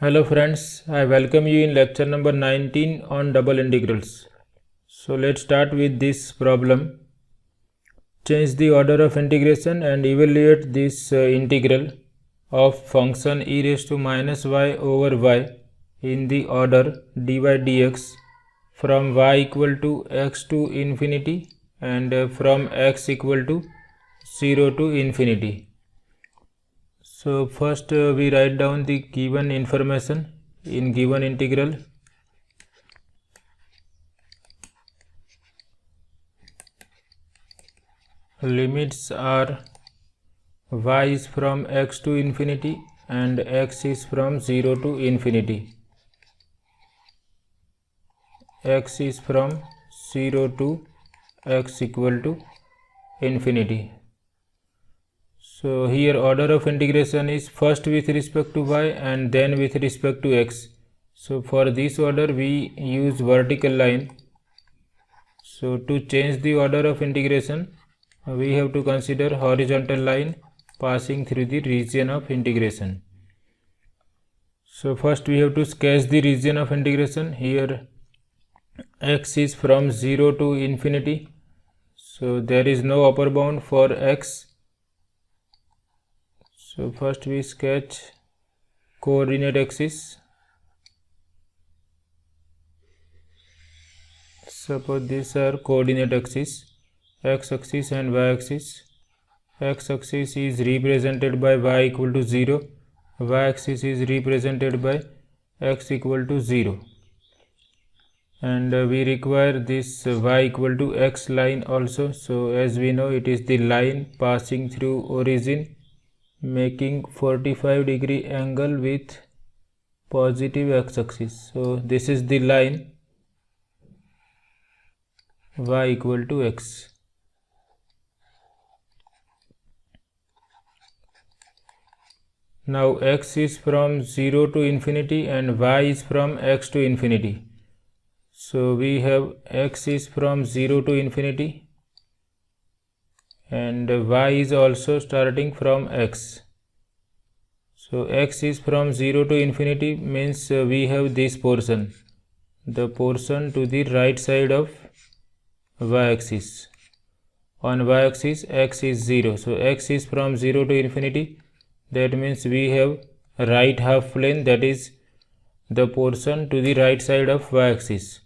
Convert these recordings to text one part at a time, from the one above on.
Hello friends, I welcome you in lecture number 19 on double integrals. So let's start with this problem. Change the order of integration and evaluate this integral of function e raised to minus y over y in the order dy dx from y equal to x to infinity and from x equal to 0 to infinity. So first we write down the given information in given integral. Limits are y is from x to infinity and x is from 0 to infinity. X is from 0 to x equal to infinity. So here order of integration is first with respect to y and then with respect to x. So for this order we use vertical line. So to change the order of integration we have to consider horizontal line passing through the region of integration. So first we have to sketch the region of integration. Here x is from 0 to infinity. So there is no upper bound for x. So first we sketch coordinate axis. Suppose these are coordinate axis, x axis and y axis. X axis is represented by y equal to 0, y axis is represented by x equal to 0. And we require this y equal to x line also. So as we know, it is the line passing through origin making 45-degree angle with positive x-axis. So this is the line y equal to x. Now x is from 0 to infinity and y is from x to infinity. So we have x is from 0 to infinity and y is also starting from x. So x is from 0 to infinity means we have this portion, the portion to the right side of y-axis. On y-axis x is 0, so x is from 0 to infinity. That means we have right half plane, that is the portion to the right side of y-axis.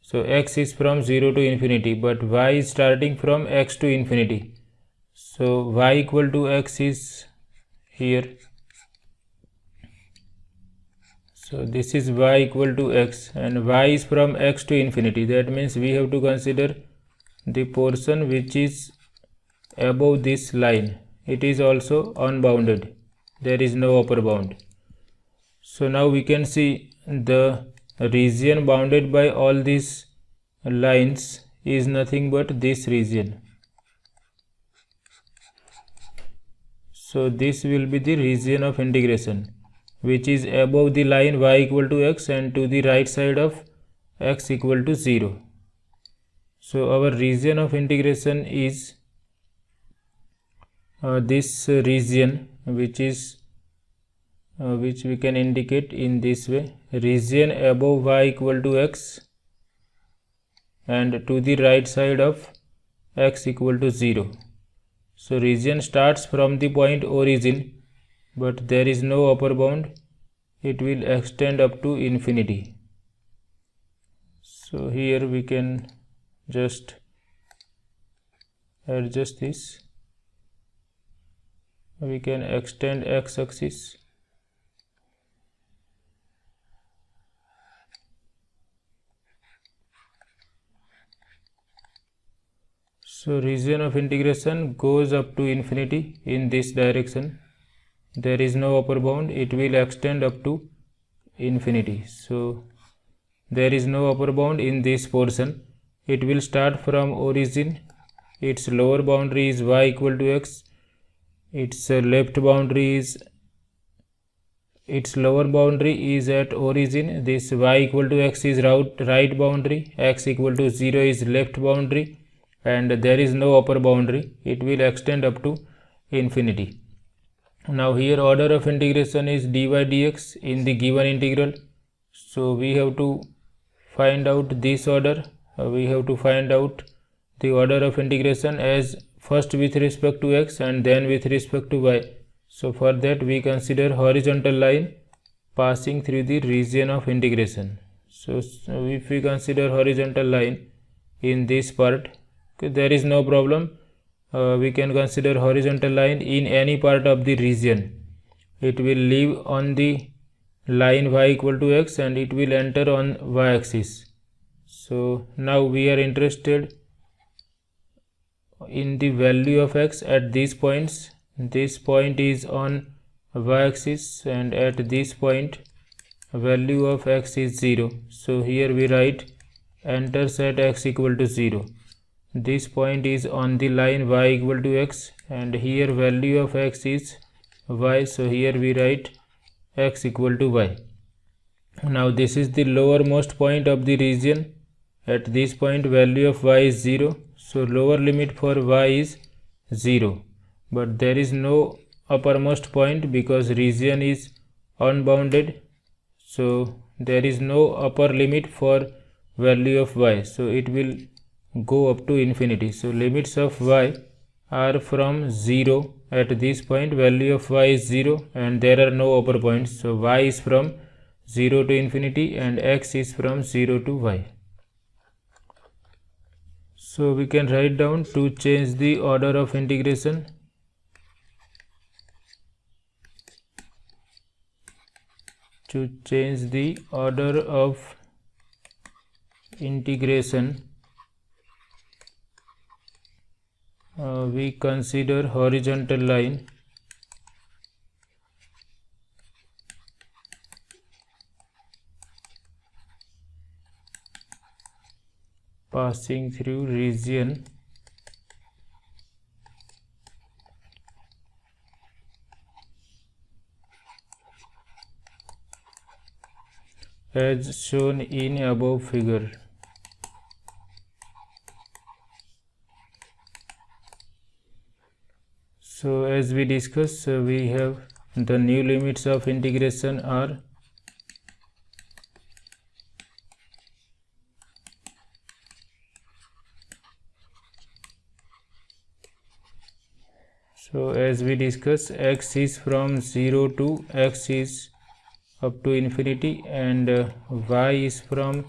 So x is from 0 to infinity, but y is starting from x to infinity. So y equal to x is here. So this is y equal to x and y is from x to infinity. That means we have to consider the portion which is above this line. It is also unbounded. There is no upper bound. So now we can see the region bounded by all these lines is nothing but this region. So this will be the region of integration which is above the line y equal to x and to the right side of x equal to 0. So our region of integration is this region which we can indicate in this way: region above y equal to x and to the right side of x equal to 0. So region starts from the point origin, but there is no upper bound. It will extend up to infinity. So here we can just adjust this. We can extend x-axis. So region of integration goes up to infinity in this direction. There is no upper bound. It will extend up to infinity. So there is no upper bound in this portion. It will start from origin. Its lower boundary is y equal to x. Its left boundary is, its lower boundary is at origin. This y equal to x is right boundary. X equal to 0 is left boundary. And there is no upper boundary. It will extend up to infinity. Now here order of integration is dy dx in the given integral. So we have to find out this order. We have to find out the order of integration as first with respect to x and then with respect to y. So for that we consider horizontal line passing through the region of integration. So if we consider horizontal line in this part, there is no problem. We can consider horizontal line in any part of the region. It will live on the line y equal to x and it will enter on y axis. So now we are interested in the value of x at these points. This point is on y axis and at this point value of x is 0. So here we write enters at x equal to 0. This point is on the line y equal to x and here value of x is y. So here we write x equal to y. Now this is the lowermost point of the region. At this point value of y is 0. So lower limit for y is 0. But there is no uppermost point because region is unbounded. So there is no upper limit for value of y. So it will go up to infinity. So limits of y are from 0. At this point value of y is 0 and there are no upper points. So y is from 0 to infinity and x is from 0 to y. So we can write down to change the order of integration. To change the order of integration, we consider horizontal line passing through region as shown in above figure. So as we discussed, we have the new limits of integration are x is from 0 to x is up to infinity and y is from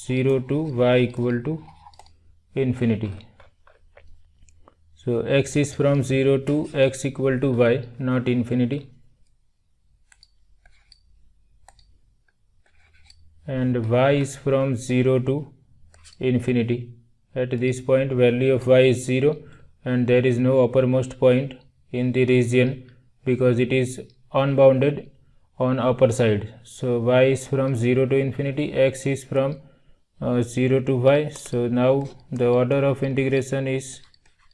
0 to y equal to infinity. So x is from 0 to x equal to y, not infinity, and y is from 0 to infinity. At this point value of y is 0 and there is no uppermost point in the region because it is unbounded on upper side. So y is from 0 to infinity, x is from 0 to y. So now the order of integration is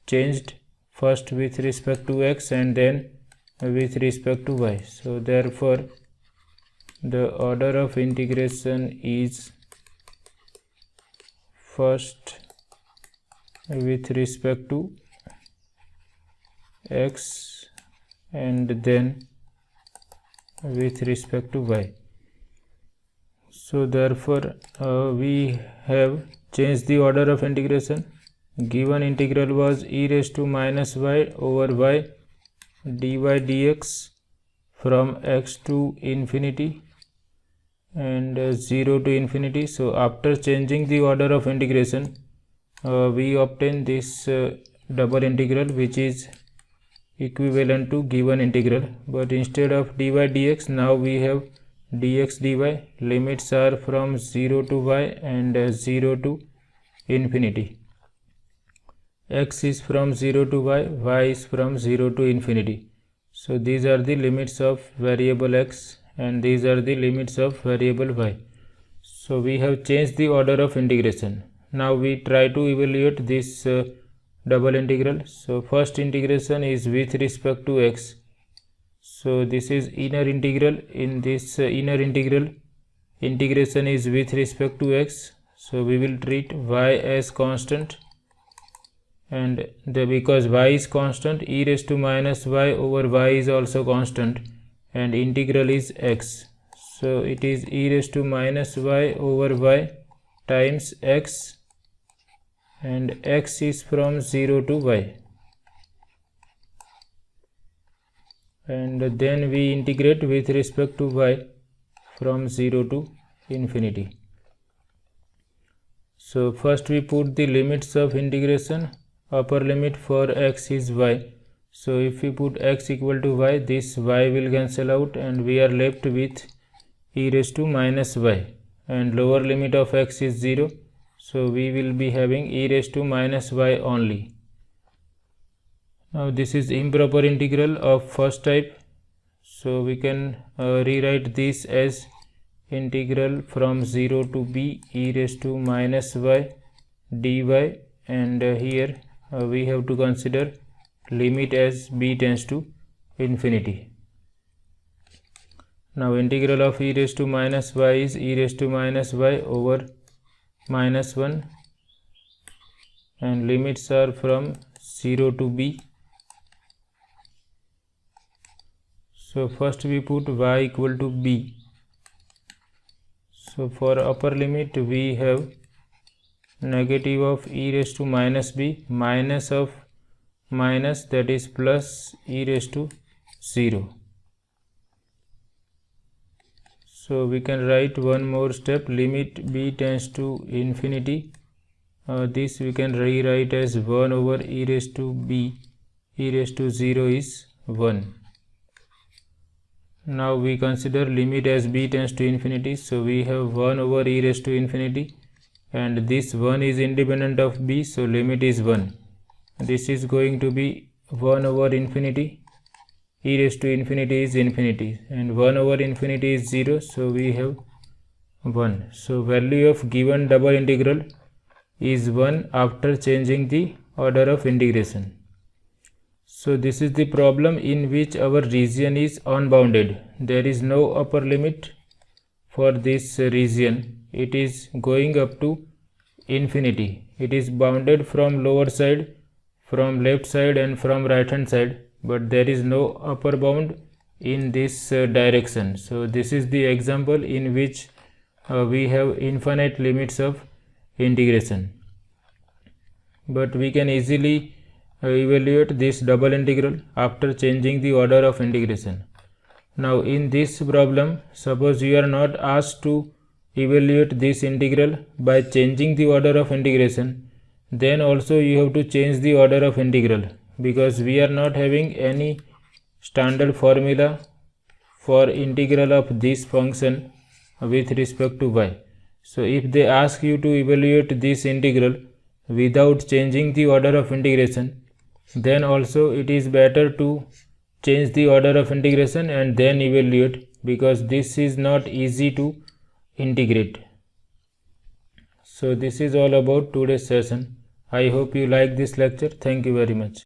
changed, first with respect to x and then with respect to y. So therefore the order of integration is first with respect to x and then with respect to y. So therefore we have changed the order of integration. Given integral was e raised to minus y over y dy dx from x to infinity and 0 to infinity. So after changing the order of integration, we obtain this double integral which is equivalent to given integral, but instead of dy dx now we have dx dy. Limits are from 0 to y and 0 to infinity. X is from 0 to y, y is from 0 to infinity. So these are the limits of variable x and these are the limits of variable y. So we have changed the order of integration. Now we try to evaluate this double integral. So first integration is with respect to x. So this is inner integral. In this inner integral, integration is with respect to x. So we will treat y as constant and because y is constant, e raised to minus y over y is also constant, and integral is x. So it is e raised to minus y over y times x, and x is from 0 to y, and then we integrate with respect to y from 0 to infinity. So first we put the limits of integration. Upper limit for x is y. So if we put x equal to y, this y will cancel out and we are left with e raised to minus y, and lower limit of x is 0. So we will be having e raised to minus y only. Now this is improper integral of first type. So we can rewrite this as integral from 0 to b e raised to minus y dy, and here we have to consider limit as b tends to infinity. Now integral of e raised to minus y is e raised to minus y over minus 1, and limits are from 0 to b. So first we put y equal to b. So for upper limit we have negative of e raised to minus b minus of minus, that is plus e raised to 0. So we can write one more step, limit b tends to infinity. This we can rewrite as 1 over e raised to b, e raised to 0 is 1. Now we consider limit as b tends to infinity. So we have 1 over e raised to infinity, and this 1 is independent of b, so limit is 1. This is going to be 1 over infinity. E raised to infinity is infinity, and 1 over infinity is 0, so we have 1. So value of given double integral is 1 after changing the order of integration. So this is the problem in which our region is unbounded. There is no upper limit for this region. It is going up to infinity. It is bounded from lower side, from left side and from right hand side, but there is no upper bound in this direction. So this is the example in which we have infinite limits of integration, but we can easily evaluate this double integral after changing the order of integration. Now in this problem, suppose you are not asked to evaluate this integral by changing the order of integration, then also you have to change the order of integral, because we are not having any standard formula for integral of this function with respect to y. So if they ask you to evaluate this integral without changing the order of integration, then also it is better to change the order of integration and then evaluate, because this is not easy to integrate. So this is all about today's session. I hope you like this lecture. Thank you very much.